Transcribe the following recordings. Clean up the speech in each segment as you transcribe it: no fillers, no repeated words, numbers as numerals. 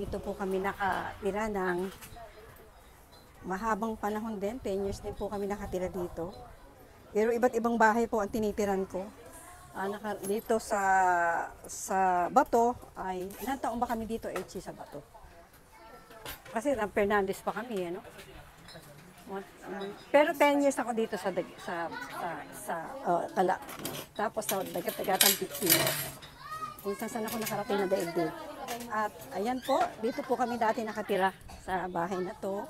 dito po kami nakatira ng mahabang panahon din. 10 years din po kami nakatira dito. Pero iba't ibang bahay po ang tinitiran ko. Dito sa Bato, ay ilang taon ba kami dito, Echi, sa Bato? Kasi ng Fernandez pa kami, ano? Pero 10 years ako dito sa Tala. Tapos sa Dagat-Dagatan Bikini. Kung saan ako nakarating na daigdig. At ayan po, dito po kami dati nakatira sa bahay na to.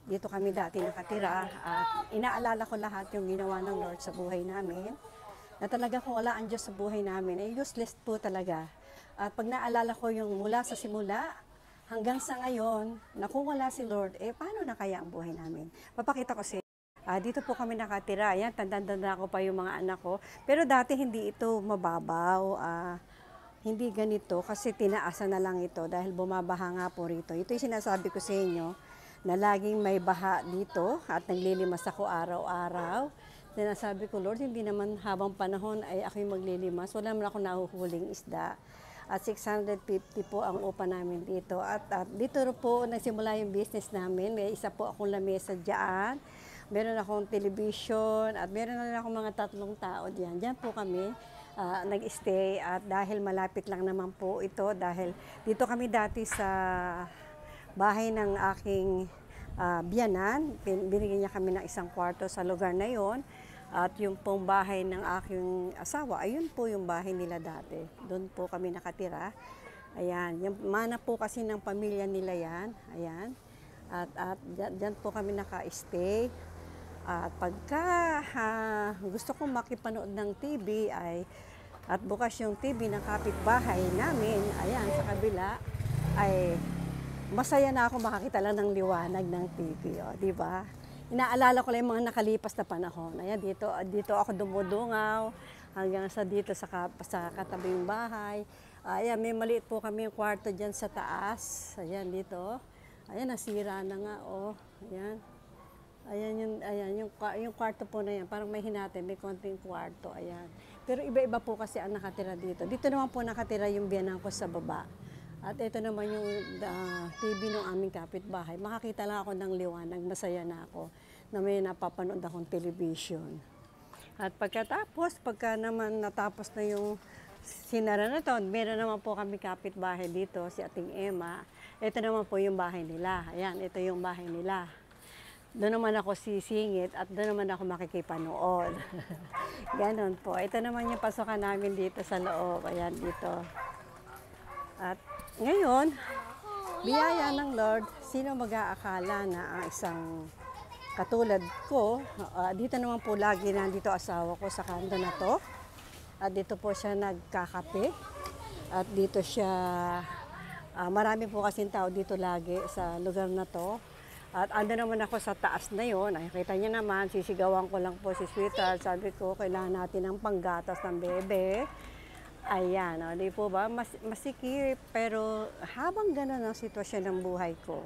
Dito kami dati nakatira. At inaalala ko lahat yung ginawa ng Lord sa buhay namin. Na talaga kung wala ang Diyos sa buhay namin, ay useless po talaga. At pag naalala ko yung mula sa simula, hanggang sa ngayon, na kung wala si Lord, paano na kaya ang buhay namin? Papakita ko dito po kami nakatira. Ayan, tanda-tanda ko pa yung mga anak ko. Pero dati hindi ito mababaw. Hindi ganito kasi tinaasan na lang ito dahil bumabaha nga po rito. Ito yung sinasabi ko sa inyo na laging may baha dito at naglilimas ako araw-araw. Sinasabi ko, Lord, hindi naman habang panahon ay ako'y maglilimas. Wala naman ako nahuhuling isda. At 650 po ang upa namin dito. At dito po nagsimula yung business namin. May isa po akong lamesa dyan. Meron akong television. At meron na rin akong mga 3 tao dyan. Dyan po kami nag-stay. At dahil malapit lang naman po ito. Dahil dito kami dati sa bahay ng aking biyanan. Binigyan niya kami ng 1 kwarto sa lugar na yon. At yung pong bahay ng aking asawa, ayun po yung bahay nila dati. Doon po kami nakatira. Ayan, yung mana po kasi ng pamilya nila yan. Ayan. At dyan po kami naka-stay. At pagka gusto kong makipanood ng TV at bukas yung TV ng kapitbahay namin, ayan, sa kabila, ay masaya na ako makakita lang ng liwanag ng TV. O, di ba? Inaalala ko lang yung mga nakalipas na panahon. Ayan, dito ako dumudungaw hanggang dito sa katabing bahay. Ayan, may maliit po kami yung kwarto dyan sa taas. Ayan, dito. Ayan, nasira na nga. Oh, ayan. Ayan, yung kwarto po na yan. Parang may hinati, may konting kwarto. Ayan. Pero iba-iba po kasi ang nakatira dito. Dito naman po nakatira yung biyanan ko sa baba. At ito naman yung TV ng aming kapitbahay. Makakita lang ako ng liwanag, masaya na ako na may napapanood akong television. At pagka naman natapos na yung sinara na to, meron naman po kami kapitbahay dito, si Ating Emma. Ito naman po yung bahay nila. Ayan, ito yung bahay nila. Doon naman ako sisingit at doon naman ako makikipanood. Ganon po. Ito naman yung pasokan namin dito sa loob. Ayan, dito. At ngayon, biyaya ng Lord, sino mag-aakala na ang isang katulad ko, dito naman po lagi nandito asawa ko sa kanto na to. At dito po siya nagkakape. At dito siya, marami po kasing tao dito lagi sa lugar na to. At ando naman ako sa taas na yon. Nakikita niyo naman, sisigawan ko lang po si Sweetheart. Sabi ko, kailangan natin ng panggatas ng bebe. Ayan, di po ba? Masikip, pero habang gano'n ang sitwasyon ng buhay ko,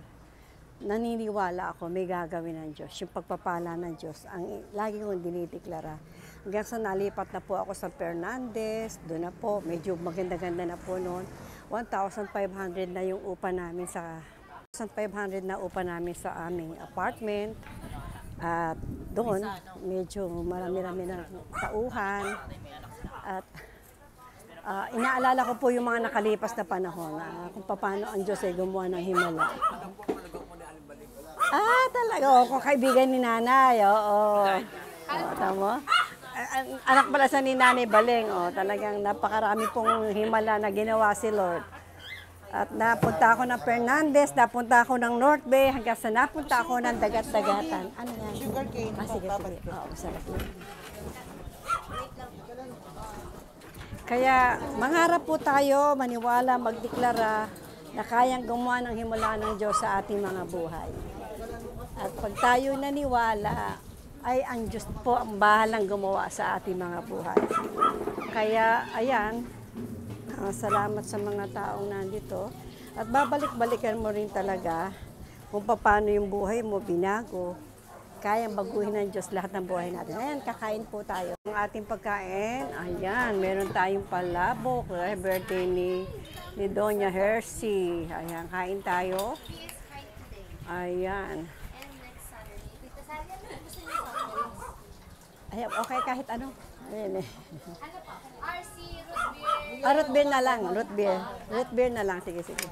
naniniwala ako may gagawin ng Diyos. Yung pagpapala ng Diyos, ang lagi kong dinideklara. Hanggang sa nalipat na po ako sa Fernandez, doon na po, medyo maganda-ganda na po noon. 1,500 na yung upa namin sa 1,500 na upa namin sa aming apartment. At doon, medyo marami-rami na tauhan. At inaalala ko po yung mga nakalipas na panahon kung paano ang Diyos ay gumawa ng himala. Talaga. Kung kaibigan ni nanay. Oo. Tama? Anak pala sa ni Nanay Baleng. Talagang napakarami pong himala na ginawa si Lord. At napunta ako ng Fernandez, napunta ako ng North Bay, hanggang sa napunta ako ng Dagat-Dagatan. Ano yan? Sugar cane. Sige. Oo, sarap yun. Kaya mangarap po tayo, maniwala, magdeklara na kayang gumawa ng himala ng Diyos sa ating mga buhay. At pag tayo naniwala, ay ang Diyos po ang bahalang gumawa sa ating mga buhay. Kaya, ayan, salamat sa mga taong nandito. At babalik-balikan mo rin talaga kung paano yung buhay mo binago. kayang baguhin ng Diyos lahat ng buhay natin. Ayan, kakain po tayo. Ang ating pagkain, ayan, meron tayong palabok. Birthday ni Doña Hershey. Ayan, kain tayo. Ayan. Ayan, okay kahit ano. Ayan eh. Ano po? RC, root beer. Root beer na lang, root beer. Root beer na lang, sige, sige.